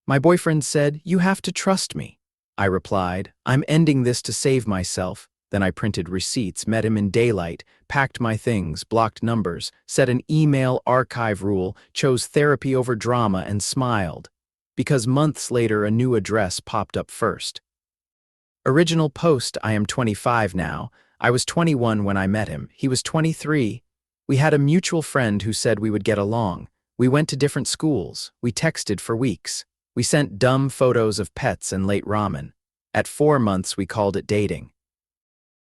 My boyfriend said, "You have to trust me." I replied, "I'm ending this to save myself." Then I printed receipts, met him in daylight, packed my things, blocked numbers, set an email archive rule, chose therapy over drama, and smiled. Because months later a new address popped up first. Original post: I am 25 now. I was 21 when I met him. He was 23. We had a mutual friend who said we would get along. We went to different schools. We texted for weeks. We sent dumb photos of pets and late ramen. At 4 months, we called it dating.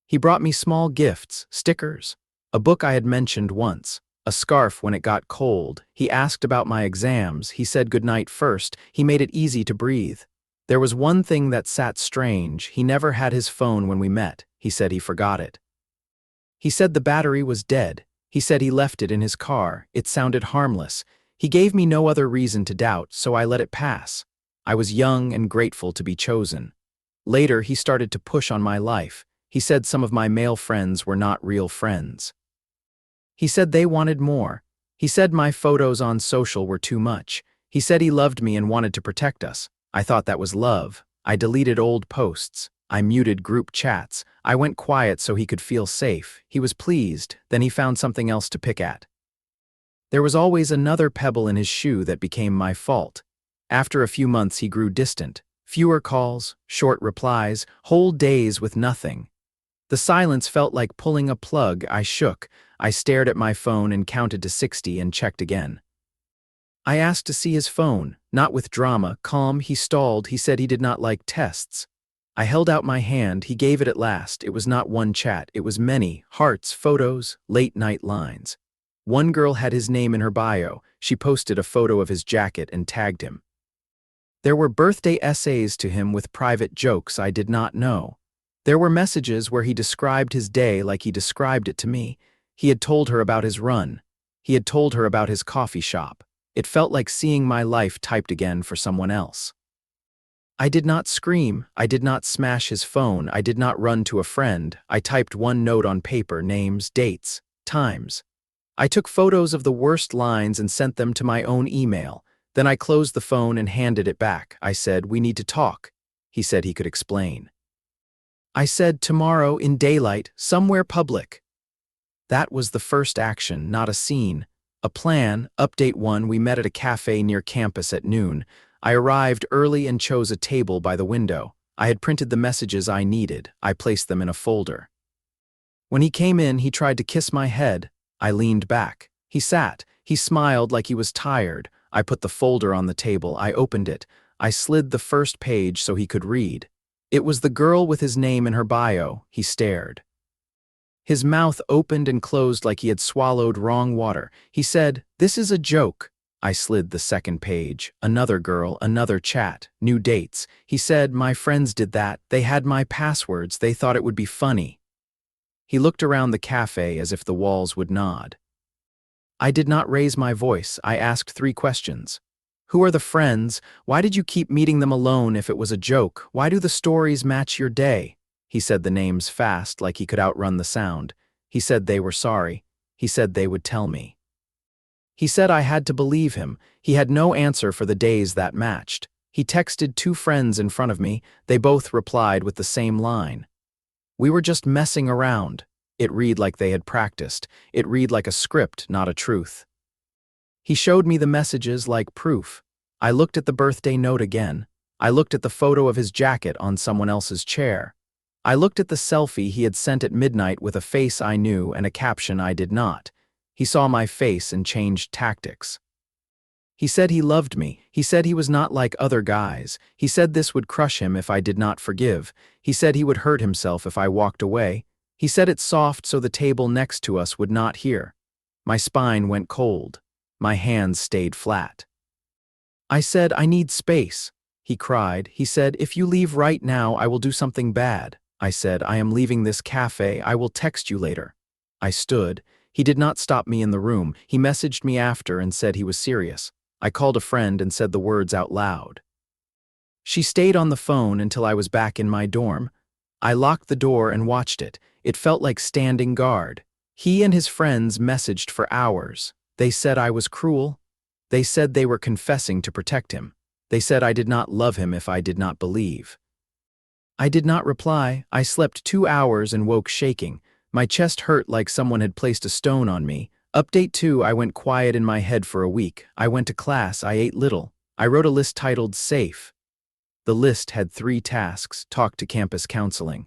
He brought me small gifts, stickers, a book I had mentioned once, a scarf when it got cold. He asked about my exams. He said goodnight first. He made it easy to breathe. There was one thing that sat strange. He never had his phone when we met. He said he forgot it. He said the battery was dead. He said he left it in his car. It sounded harmless. He gave me no other reason to doubt, so I let it pass. I was young and grateful to be chosen. Later, he started to push on my life. He said some of my male friends were not real friends. He said they wanted more. He said my photos on social were too much. He said he loved me and wanted to protect us. I thought that was love. I deleted old posts. I muted group chats. I went quiet so he could feel safe. He was pleased. Then he found something else to pick at. There was always another pebble in his shoe that became my fault. After a few months, he grew distant. Fewer calls, short replies, whole days with nothing. The silence felt like pulling a plug. I shook. I stared at my phone and counted to 60 and checked again. I asked to see his phone, not with drama, calm. He stalled. He said he did not like tests. I held out my hand. He gave it at last. It was not one chat. It was many, hearts, photos, late-night lines. One girl had his name in her bio. She posted a photo of his jacket and tagged him. There were birthday essays to him with private jokes I did not know. There were messages where he described his day like he described it to me. He had told her about his run. He had told her about his coffee shop. It felt like seeing my life typed again for someone else. I did not scream. I did not smash his phone. I did not run to a friend. I typed one note on paper: names, dates, times. I took photos of the worst lines and sent them to my own email. Then I closed the phone and handed it back. I said, "We need to talk." He said he could explain. I said, "Tomorrow in daylight, somewhere public." That was the first action, not a scene. A plan. Update 1. We met at a cafe near campus at noon. I arrived early and chose a table by the window. I had printed the messages I needed. I placed them in a folder. When he came in, he tried to kiss my head. I leaned back. He sat. He smiled like he was tired. I put the folder on the table. I opened it. I slid the first page so he could read. It was the girl with his name in her bio. He stared. His mouth opened and closed like he had swallowed wrong water. He said, "This is a joke." I slid the second page. Another girl, another chat, new dates. He said, "My friends did that. They had my passwords. They thought it would be funny." He looked around the cafe as if the walls would nod. I did not raise my voice. I asked 3 questions. Who are the friends? Why did you keep meeting them alone if it was a joke? Why do the stories match your day? He said the names fast, like he could outrun the sound. He said they were sorry. He said they would tell me. He said I had to believe him. He had no answer for the days that matched. He texted 2 friends in front of me. They both replied with the same line. We were just messing around. It read like they had practiced. It read like a script, not a truth. He showed me the messages like proof. I looked at the birthday note again. I looked at the photo of his jacket on someone else's chair. I looked at the selfie he had sent at midnight with a face I knew and a caption I did not. He saw my face and changed tactics. He said he loved me. He said he was not like other guys. He said this would crush him if I did not forgive. He said he would hurt himself if I walked away. He said it soft so the table next to us would not hear. My spine went cold. My hands stayed flat. I said, "I need space." He cried. He said, "If you leave right now, I will do something bad." I said, "I am leaving this cafe. I will text you later." I stood. He did not stop me in the room. He messaged me after and said he was serious. I called a friend and said the words out loud. She stayed on the phone until I was back in my dorm. I locked the door and watched it. It felt like standing guard. He and his friends messaged for hours. They said I was cruel. They said they were confessing to protect him. They said I did not love him if I did not believe. I did not reply. I slept 2 hours and woke shaking. My chest hurt like someone had placed a stone on me. Update 2, I went quiet in my head for a week. I went to class, I ate little. I wrote a list titled Safe. The list had 3 tasks: talk to campus counseling,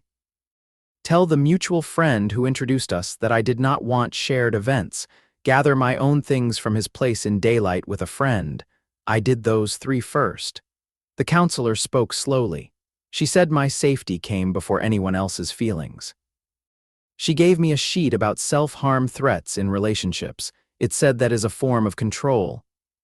tell the mutual friend who introduced us that I did not want shared events, gather my own things from his place in daylight with a friend. I did those 3 first. The counselor spoke slowly. She said my safety came before anyone else's feelings. She gave me a sheet about self-harm threats in relationships. It said that is a form of control.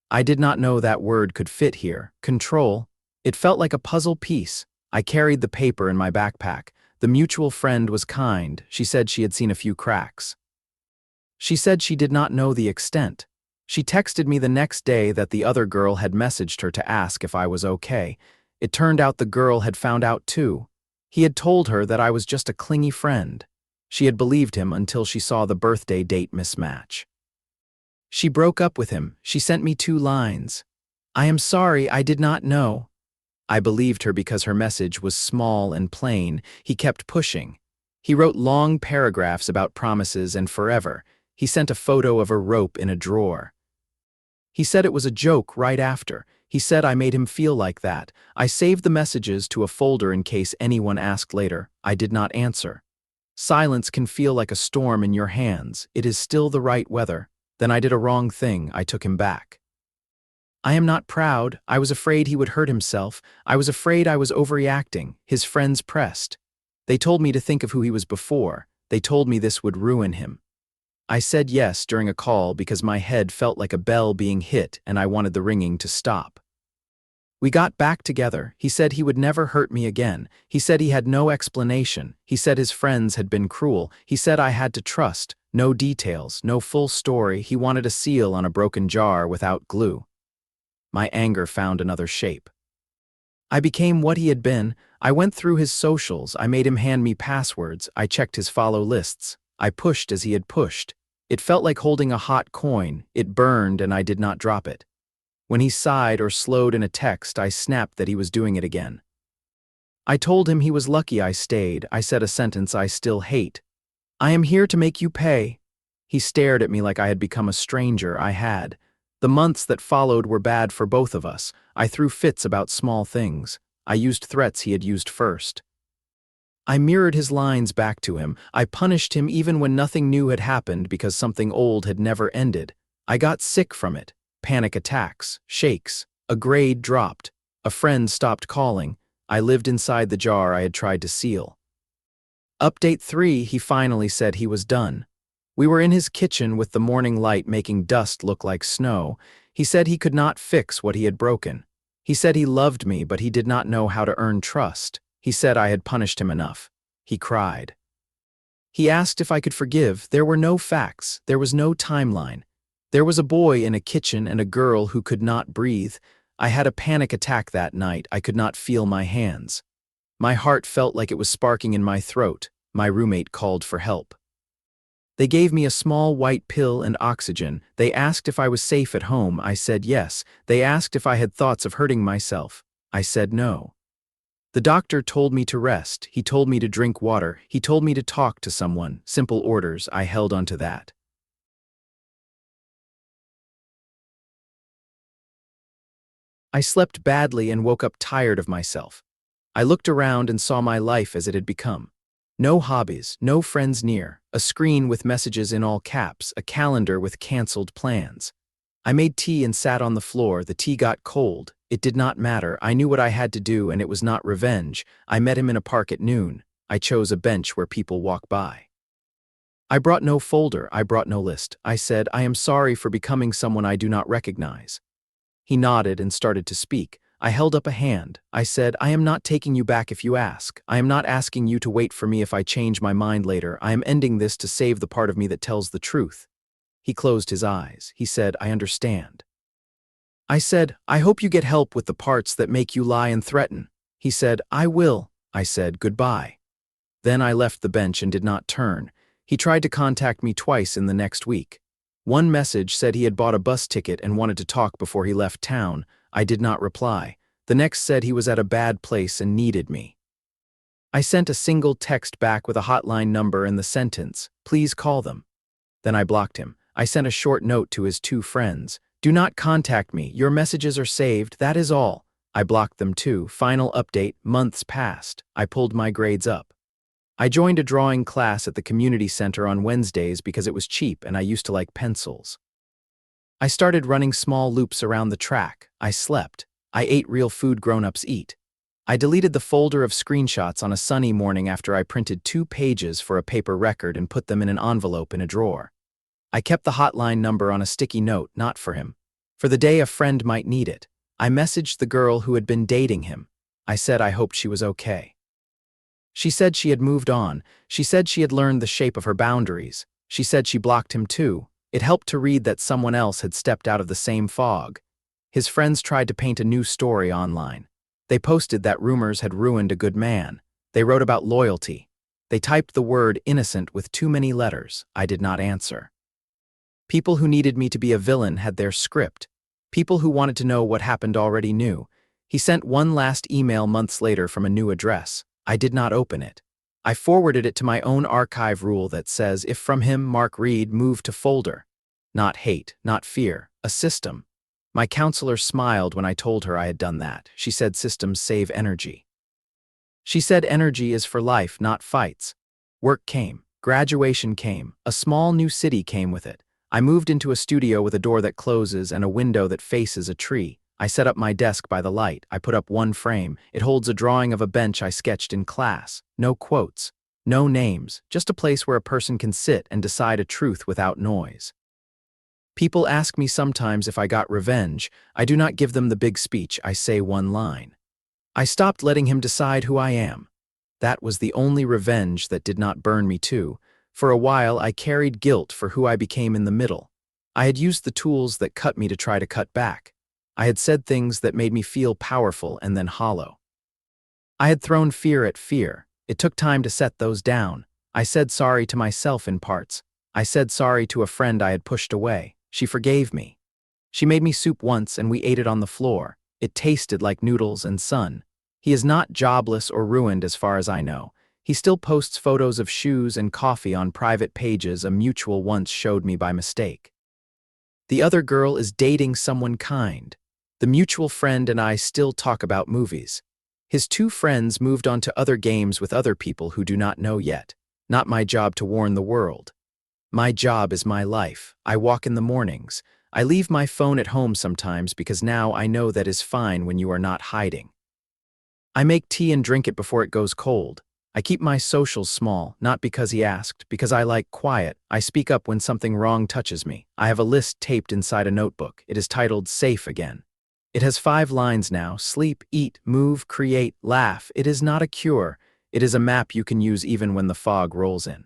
I did not know that word could fit here. Control. It felt like a puzzle piece. I carried the paper in my backpack. The mutual friend was kind. She said she had seen a few cracks. She said she did not know the extent. She texted me the next day that the other girl had messaged her to ask if I was okay. It turned out the girl had found out too. He had told her that I was just a clingy friend. She had believed him until she saw the birthday date mismatch. She broke up with him. She sent me 2 lines. I am sorry, I did not know. I believed her because her message was small and plain. He kept pushing. He wrote long paragraphs about promises and forever. He sent a photo of a rope in a drawer. He said it was a joke right after. He said I made him feel like that. I saved the messages to a folder in case anyone asked later. I did not answer. Silence can feel like a storm in your hands. It is still the right weather. Then I did a wrong thing. I took him back. I am not proud. I was afraid he would hurt himself. I was afraid I was overreacting. His friends pressed. They told me to think of who he was before. They told me this would ruin him. I said yes during a call because my head felt like a bell being hit and I wanted the ringing to stop. We got back together. He said he would never hurt me again. He said he had no explanation. He said his friends had been cruel. He said I had to trust. No details, no full story. He wanted a seal on a broken jar without glue. My anger found another shape. I became what he had been. I went through his socials. I made him hand me passwords. I checked his follow lists. I pushed as he had pushed. It felt like holding a hot coin. It burned and I did not drop it. When he sighed or slowed in a text, I snapped that he was doing it again. I told him he was lucky I stayed. I said a sentence I still hate. I am here to make you pay. He stared at me like I had become a stranger. I had. The months that followed were bad for both of us. I threw fits about small things. I used threats he had used first. I mirrored his lines back to him. I punished him even when nothing new had happened because something old had never ended. I got sick from it. Panic attacks, shakes, a grade dropped, a friend stopped calling. I lived inside the jar I had tried to seal. Update 3, he finally said he was done. We were in his kitchen with the morning light making dust look like snow. He said he could not fix what he had broken. He said he loved me, but he did not know how to earn trust. He said I had punished him enough. He cried. He asked if I could forgive. There were no facts. There was no timeline. There was a boy in a kitchen and a girl who could not breathe. I had a panic attack that night. I could not feel my hands. My heart felt like it was sparking in my throat. My roommate called for help. They gave me a small white pill and oxygen. They asked if I was safe at home. I said yes. They asked if I had thoughts of hurting myself. I said no. The doctor told me to rest. He told me to drink water. He told me to talk to someone. Simple orders. I held onto that. I slept badly and woke up tired of myself. I looked around and saw my life as it had become. No hobbies, no friends near, a screen with messages in all caps, a calendar with canceled plans. I made tea and sat on the floor. The tea got cold. It did not matter. I knew what I had to do and it was not revenge. I met him in a park at noon. I chose a bench where people walk by. I brought no folder. I brought no list. I said, I am sorry for becoming someone I do not recognize. He nodded and started to speak. I held up a hand. I said, I am not taking you back if you ask. I am not asking you to wait for me if I change my mind later. I am ending this to save the part of me that tells the truth. He closed his eyes. He said, I understand. I said, I hope you get help with the parts that make you lie and threaten. He said, I will. I said, goodbye. Then I left the bench and did not turn. He tried to contact me twice in the next week. One message said he had bought a bus ticket and wanted to talk before he left town. I did not reply. The next said he was at a bad place and needed me. I sent a single text back with a hotline number and the sentence, "Please call them." Then I blocked him. I sent a short note to his 2 friends. "Do not contact me. Your messages are saved. That is all." I blocked them too. Final update, months passed. I pulled my grades up. I joined a drawing class at the community center on Wednesdays because it was cheap and I used to like pencils. I started running small loops around the track. I slept. I ate real food grown-ups eat. I deleted the folder of screenshots on a sunny morning after I printed 2 pages for a paper record and put them in an envelope in a drawer. I kept the hotline number on a sticky note, not for him. For the day a friend might need it. I messaged the girl who had been dating him. I said I hoped she was okay. She said she had moved on. She said she had learned the shape of her boundaries. She said she blocked him too. It helped to read that someone else had stepped out of the same fog. His friends tried to paint a new story online. They posted that rumors had ruined a good man. They wrote about loyalty. They typed the word innocent with too many letters. I did not answer. People who needed me to be a villain had their script. People who wanted to know what happened already knew. He sent one last email months later from a new address. I did not open it. I forwarded it to my own archive rule that says, if from him, Mark Reed, move to folder. Not hate, not fear, a system. My counselor smiled when I told her I had done that. She said systems save energy. She said energy is for life, not fights. Work came. Graduation came. A small new city came with it. I moved into a studio with a door that closes and a window that faces a tree. I set up my desk by the light. I put up one frame. It holds a drawing of a bench I sketched in class. No quotes. No names. Just a place where a person can sit and decide a truth without noise. People ask me sometimes if I got revenge. I do not give them the big speech. I say one line. I stopped letting him decide who I am. That was the only revenge that did not burn me too. For a while, I carried guilt for who I became in the middle. I had used the tools that cut me to try to cut back. I had said things that made me feel powerful and then hollow. I had thrown fear at fear. It took time to set those down. I said sorry to myself in parts. I said sorry to a friend I had pushed away. She forgave me. She made me soup once and we ate it on the floor. It tasted like noodles and sun. He is not jobless or ruined as far as I know. He still posts photos of shoes and coffee on private pages a mutual once showed me by mistake. The other girl is dating someone kind. The mutual friend and I still talk about movies. His 2 friends moved on to other games with other people who do not know yet. Not my job to warn the world. My job is my life. I walk in the mornings. I leave my phone at home sometimes because now I know that is fine when you are not hiding. I make tea and drink it before it goes cold. I keep my socials small, not because he asked, because I like quiet. I speak up when something wrong touches me. I have a list taped inside a notebook. It is titled Safe Again. It has 5 lines now: sleep, eat, move, create, laugh. It is not a cure. It is a map you can use even when the fog rolls in.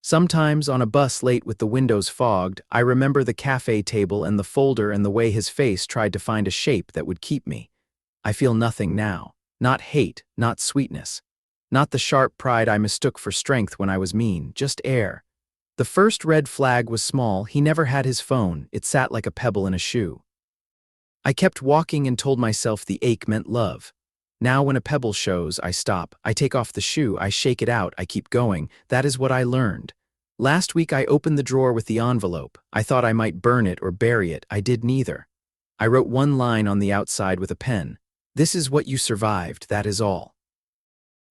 Sometimes on a bus late with the windows fogged, I remember the cafe table and the folder and the way his face tried to find a shape that would keep me. I feel nothing now. Not hate, not sweetness. Not the sharp pride I mistook for strength when I was mean, just air. The first red flag was small. He never had his phone. It sat like a pebble in a shoe. I kept walking and told myself the ache meant love. Now when a pebble shows, I stop. I take off the shoe. I shake it out. I keep going. That is what I learned. Last week I opened the drawer with the envelope. I thought I might burn it or bury it. I did neither. I wrote one line on the outside with a pen. This is what you survived. That is all.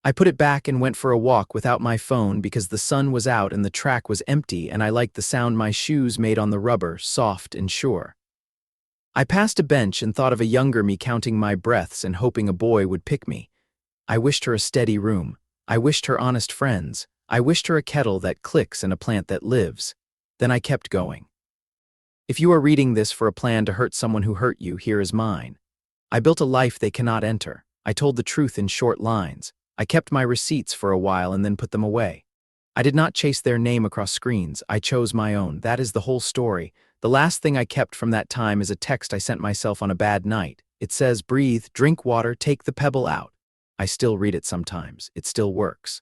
I put it back and went for a walk without my phone because the sun was out and the track was empty and I liked the sound my shoes made on the rubber, soft and sure. I passed a bench and thought of a younger me counting my breaths and hoping a boy would pick me. I wished her a steady room. I wished her honest friends. I wished her a kettle that clicks and a plant that lives. Then I kept going. If you are reading this for a plan to hurt someone who hurt you, here is mine. I built a life they cannot enter. I told the truth in short lines. I kept my receipts for a while and then put them away. I did not chase their name across screens. I chose my own. That is the whole story. The last thing I kept from that time is a text I sent myself on a bad night. It says, breathe, drink water, take the pebble out. I still read it sometimes. It still works.